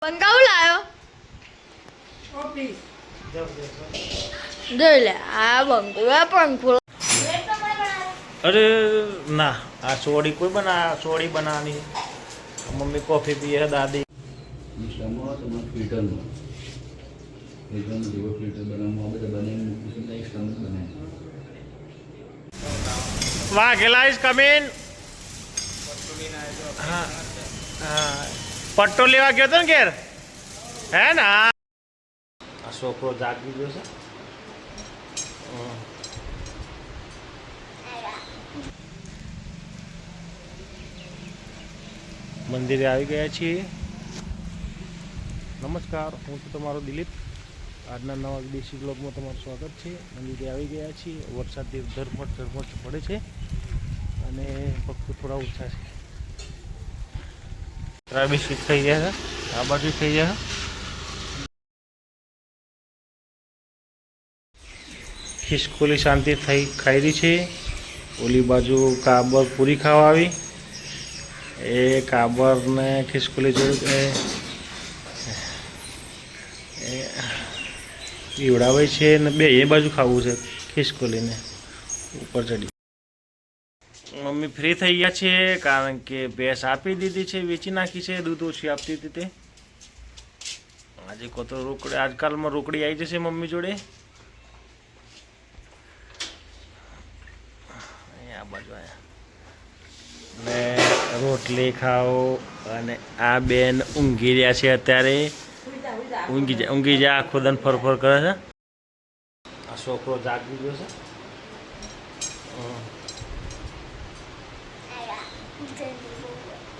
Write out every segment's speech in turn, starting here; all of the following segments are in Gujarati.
બંગાઉ લાયો જોઈ લે આ બંગુલા પંખો અરે ના આ સોડી કોઈ બના સોડી બનાવવાની મમ્મી કોફી પીએ દાદી ફિલ્ટરનું જેવો ફિલ્ટર બનાવવામાં બધા બનાવીને મૂકીશું એક સ્ટમક બનાવે વાઘેલા ઇઝ કમિંગ હા હા પટ્ટો લેવા ગયો હતો ને ઘેર હે ને આ છોકરો જાગી ગયો છે મંદિરે આવી ગયા છીએ નમસ્કાર હું છું તમારો દિલીપ આજના નવા દેશી બ્લોગમાં તમારું સ્વાગત છે મંદિરે આવી ગયા છીએ વરસાદથી ઝરમટ પડે છે અને પક્ષો થોડા ઓછા છે બિસ્કીટ થઈ ગયા છે આ બાજુ થઈ ગયા ખિસકોલી શાંતિ થઈ ખાઈ રહી છે ઓલી બાજુ કાબર પૂરી ખાવા આવી એ કાબરને ખિસકોલી જોડે પીવડાવે છે ને બે એ બાજુ ખાવું છે ખિસકોલીને ઉપર ચડી મમ્મી ફ્રી થઈ ગયા છે કારણ કે ભેંસ આપી દીધી છે વેચી નાખી છે દૂધ ઓછી આપતી હતી તે આજે કોતો રોકડી આજકાલમાં રોકડી આવી જશે મમ્મી જોડે આ બાજુ આવ્યા ને રોટલી ખાઓ અને આ બેન ઊંઘી રહ્યા છે અત્યારે ઊંઘી જાય આખો દન ફરફર કરે છે આ છોકરો જાગી ગયો છે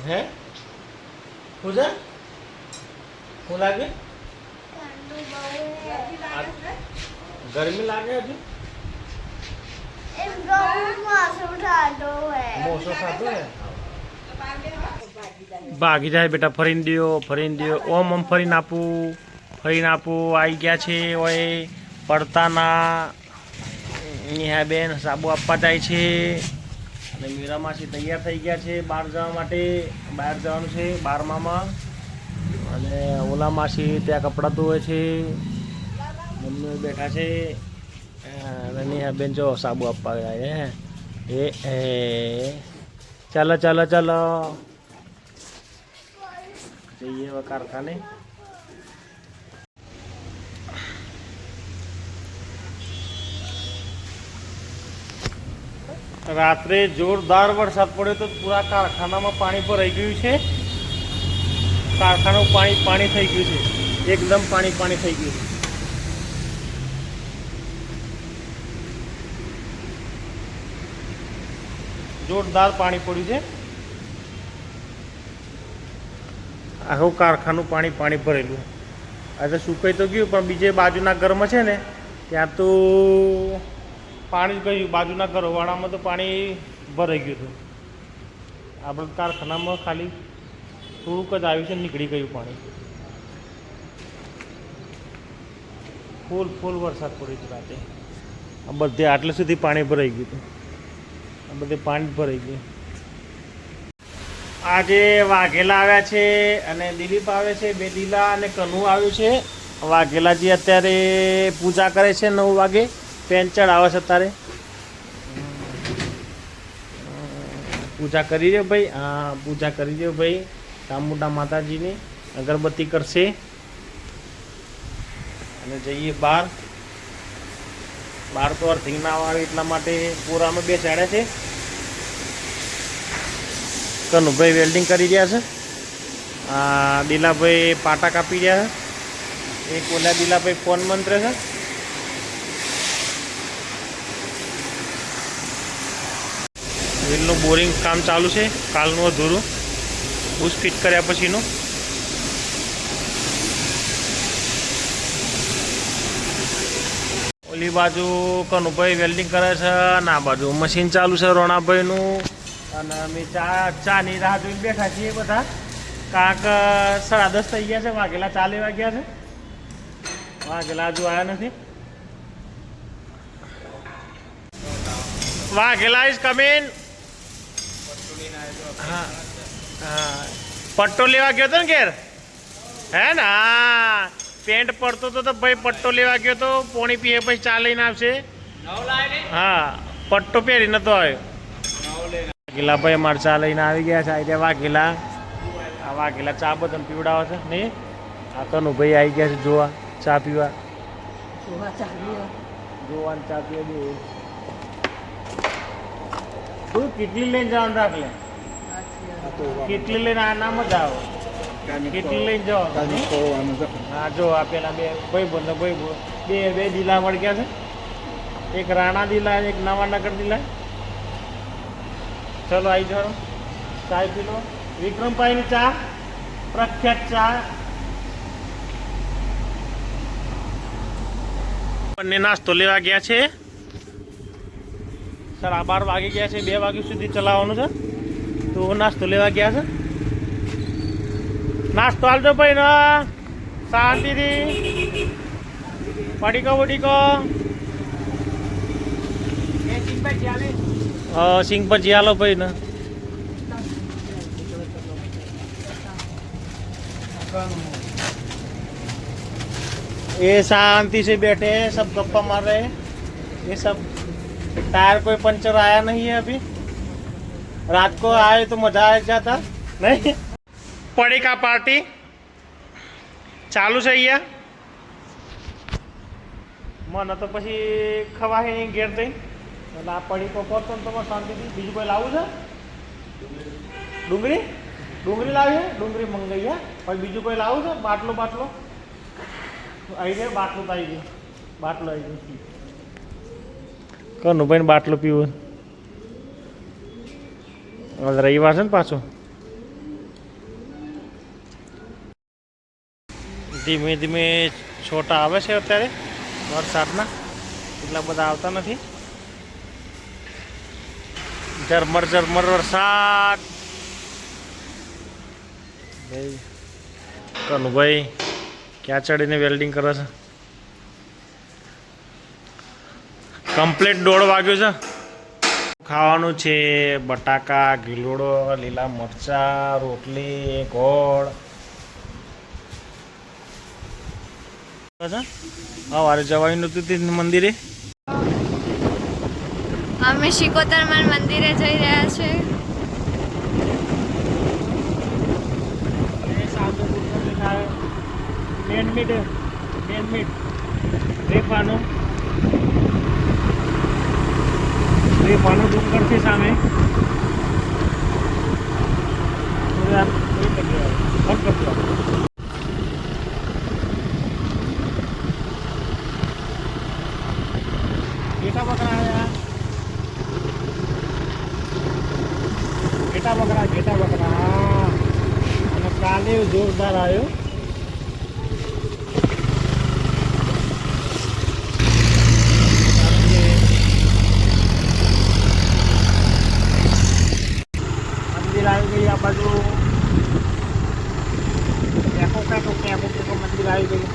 હે પૂજા શું લાગે ગરમી લાગે હજુ ભાગી જાય બેટા ફરીને દો ઓમ ફરીને આપું આવી ગયા છે ઓય પડતાના નેહા બેન સાબુ આપવા જાય છે અને મીરા માસી તૈયાર થઈ ગયા છે બહાર જવા માટે બહાર જવાનું છે 12મામાં અને ઓલા માસી ત્યાં કપડાં ધોવે છે મમ્મી બેઠા છે અને નેહા બેન જો સાબુ આપવા ગયા એ ચાલો જઈએ હવે કારખાને રાત્રે જોરદાર વરસાદ પડ્યો તો પૂરા કારખાનામાં પાણી ભરાઈ ગયું છે કારખાનું પાણી થઈ ગયું છે એકદમ પાણી થઈ ગયું છે જોરદાર પાણી પડ્યું છે આખું કારખાનું પાણી ભરેલું આજે સુકાઈ તો ગયું પણ બીજે બાજુના ઘરમાં છે ને ત્યાં તો પાણી જ ગયું બાજુના ઘરવાળામાં તો પાણી ભરાઈ ગયું હતું આપણે કારખાનામાં ખાલી થોડુંક જ આવ્યું છે નીકળી ગયું પાણી ફૂલ વરસાદ પડ્યો હતો રાતે આ બધે આટલે સુધી પાણી ભરાઈ ગયું હતું આ બધે પાણી ભરાઈ ગયું આજે વાઘેલા આવ્યા છે અને દિલીપ આવે છે બે દિલા અને કનુ આવ્યું છે વાઘેલાજી અત્યારે પૂજા કરે છે 9 વાગે પેન ચડાવે છે અત્યારે પૂજા કરી દો ભાઈ હા પૂજા કરી દો ભાઈ ચામુંડા માતાજીની અગરબત્તી કરશે અને જઈએ બહાર તો અર્થિંગ ના આવે એટલા માટે પૂરામાં બેસાડ્યા છે કનુભાઈ વેલ્ડિંગ કરી રહ્યા છે દિલાભાઈ પાટા કાપી રહ્યા છે એક ઓલા દિલાભાઈ ફોન મંત્રે છે વેલનું બોરિંગ કામ ચાલુ છે કાલનું અધૂરું બુશ ફિટ કર્યા પછીનું ઓલી બાજુ કનુભાઈ વેલ્ડિંગ કરે છે અને આ બાજુ મશીન ચાલુ છે રોણાભાઈનું અને અમે ચાની રાહ જોઈને બેઠા છીએ બધા કાંક 10:30 થઈ ગયા છે વાઘેલા 4 લેવા ગયા છે વાઘેલા હજુ આવ્યા નથી વાઘેલા ઇઝ કમિંગ હા હા પટ્ટો લેવા ગયો હતો ને ઘેર હે ને હા પેન્ટ પડતો તો ભાઈ પટ્ટો લેવા ગયો તો પોણી પીએ પછી ચા લઈને આવશે હા પટ્ટો પહેરી નતો આવ્યો વાઘેલા ભાઈ અમારે ચા લઈને આવી ગયા છે આ વાઘેલા આ વાઘેલા ચા બધાને પીવડાવે છે નહીં આ કનુ ભાઈ આવી ગયા છે જોવા ચા પીવા જોવાની ચા પીવા દે તું કેટલી લઈને જવાનું રાખ લે કેટલી લઈને આ ના મજા આવે કેટલી લઈને જવાનું હા જો આ પેલા બે ભાઈ બે દિલા મળી ગયા છે એક રાણા દિલા એક નવાનગર દિલા ચલો આવી જાઓ ચા પી લો વિક્રમભાઈની ચા પ્રખ્યાત ચા બંને નાસ્તો લેવા ગયા છે સર આ 12 વાગી ગયા છે 2 વાગ્યા સુધી ચલાવવાનું છે તો નાસ્તો લેવા ગયા છે નાસ્તો હાલજો ભાઈ ને શાંતિથી પડીકો સિંગ ભજી હાલો ભાઈ ને ये शांति से बैठे हैं सब गप्पा मार रहे हैं ये सब टायर कोई पंचर आया नहीं है अभी रात को आए तो मजा आ जाता नहीं पड़ी का पार्टी चालू છે અહીંયા મને તો પછી ખવાય નહીં ઘેર દઈ એટલે આ પડી તો કરતો ને તમારે શાંતિથી બીજું કોઈ લાવવું છે ડુંગળી લાવી ડુંગળી મંગાવી પછી બીજું કોઈ લાવવું છે બાટલો આવી ગયો બાટલો તો આવી ગયો કનું ભાઈ બાટલો પીવો રવિવાર છે ને પાછો ધીમે ધીમે છોટા આવે છે અત્યારે વરસાદના એટલા બધા આવતા નથી ઝરમર વરસાદ કનુભાઈ ક્યાં ચડીને વેલ્ડિંગ કરે છે કમ્પ્લીટ 1:30 વાગ્યો છે ખાવાનું છે બટાકા ગીલોડો લીલા મરચા રોટલી ગોળ સવારે જવાયું નતું મંદિરે અમે શિકોતરમાન મંદિરે જઈ રહ્યા છે મેન મીટ રેપાનું ડુંગર છે સામે ઘેટા બકરા અને કાલે જોરદાર આવ્યો મંદિર આવી ગઈ આ બાજુ મંદિર આવી ગયું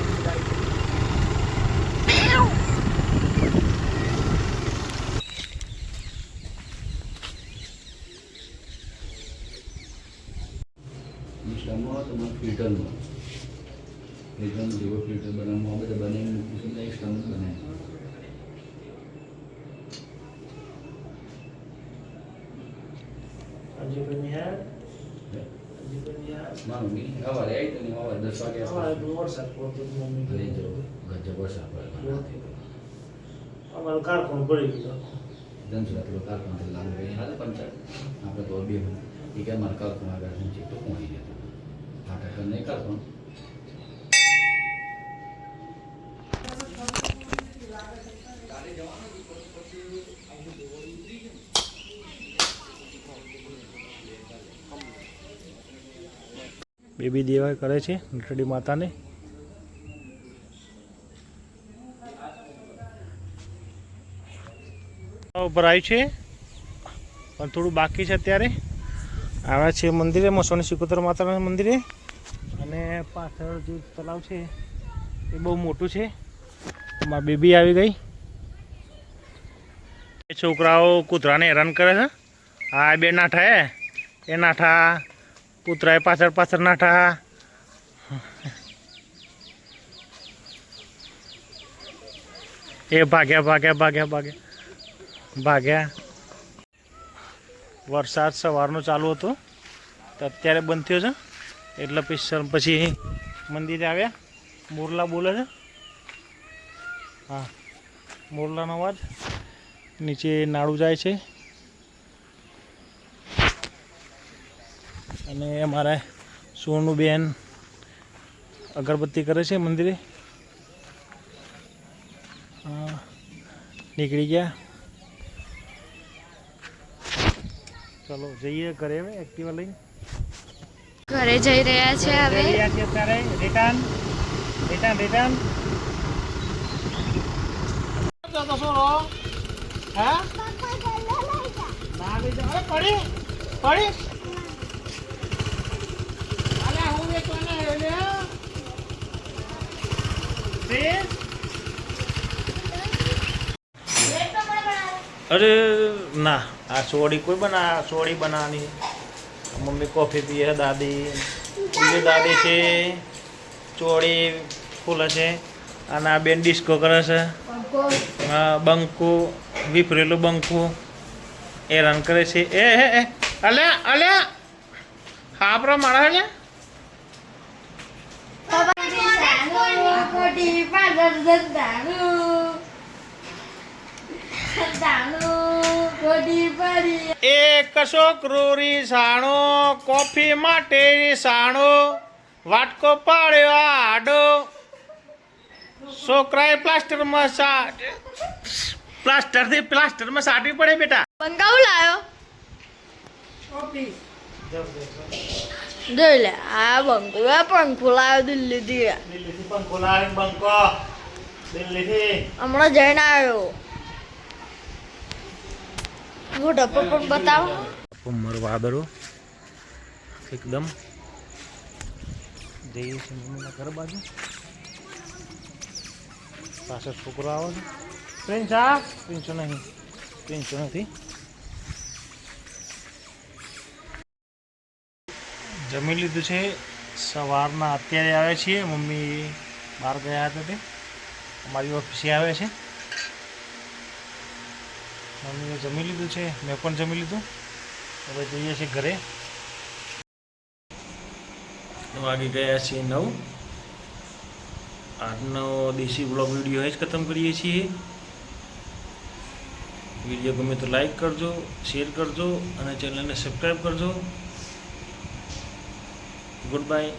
ફિલ્ટરમાં જેવો ફિલ્ટર બનાવવામાં બધા બનાવીને મૂકીશું ને સ્ટમ્પ બનાવે મમ્મી સવારે આવી તો નહીં સવારે 10 વાગે વરસાદ પડતો મમ્મી ગજબ વરસાદ પડે અમારું કારખાનું ભરી ગયું ધનસુરા કારખાનું લાંબુ હાલે પંચાયત આપણે તો બે એ કે મારા કારખાના આગળ છે તો પહોંચી જતો ફાટક નહીં કારખાનું બેબી દેવા કરે છે નટડી માતાને ઉપર આવ્યું છે પણ થોડું બાકી છે અત્યારે આવ્યા છે મંદિરે મસોની શિકોતર માતાના મંદિરે અને પાછળ જે તલાવ છે એ બહુ મોટું છે મારી બેબી આવી ગઈ એ છોકરાઓ કૂતરાને હેરાન કરે છે આ બે નાઠા એ નાઠા કૂતરાએ પાછળ નાઠા એ ભાગ્યા. વરસાદ સવારનો ચાલુ હતો તો અત્યારે બંધ થયો છે એટલે પછી મંદિરે આવ્યા. મોરલા બોલે છે. હા, મોરલાનો અવાજ. નીચે નાળું જાય છે અને અમારા સોનું બેન અગરબત્તી કરે છે મંદિરે. નીકળી ગયા. ચલો જઈએ ઘરે. હવે એક્ટિવા લઈને ઘરે જઈ રહ્યા છે હવે. અત્યારે રિટર્ન. હા ના લઈ જાઓ. પડી હું અરે ના, આ સોડી કોઈ સોડી બનાવવાની. મમ્મી કોફી પીએ, દાદી છે, ચોળી ફૂલે છે અને આ બેન ડિસ્કો કરે છે. બંકુ વિફરેલું બંકુ હેરાન કરે છે. એ અલ્યા હાપરો મારા છે. એક છોકરો રીસાણો, કોફી માટે રીસાણો, વાટકો પાડ્યો આડો. છોકરાએ પ્લાસ્ટરમાં સાટવી પડે બેટા. બંગાઉ લાયો જોઈ લે. આ પંખો લાવ્યો દિલ્હીથી. પંખો લાવે બંકો દિલ્હીથી હમણાં જઈને આવ્યો. મોઢા પર પણ બતાવો. ઉમર વાદળો એકદમ. જઈએ છીએ મમ્મીના ઘર બાજુ. પાછળ છોકરો આવે છે. પ્રિન્સો નથી. જમી લીધું છે. સવારના અત્યારે આવે છીએ. મમ્મી બહાર ગયા હતા તે અમારી ઓફિસે આવે છે. મમ્મીએ જમી લીધું છે, મેં પણ જમી લીધું. હવે જઈએ છીએ ઘરે. વાગી ગયા છીએ 9. આજનો દેશી બ્લોગ વિડીયો જ ખતમ કરીએ છીએ. વિડીયો ગમે તો લાઈક કરજો, શેર કરજો અને ચેનલને સબસ્ક્રાઈબ કરજો. Good bye.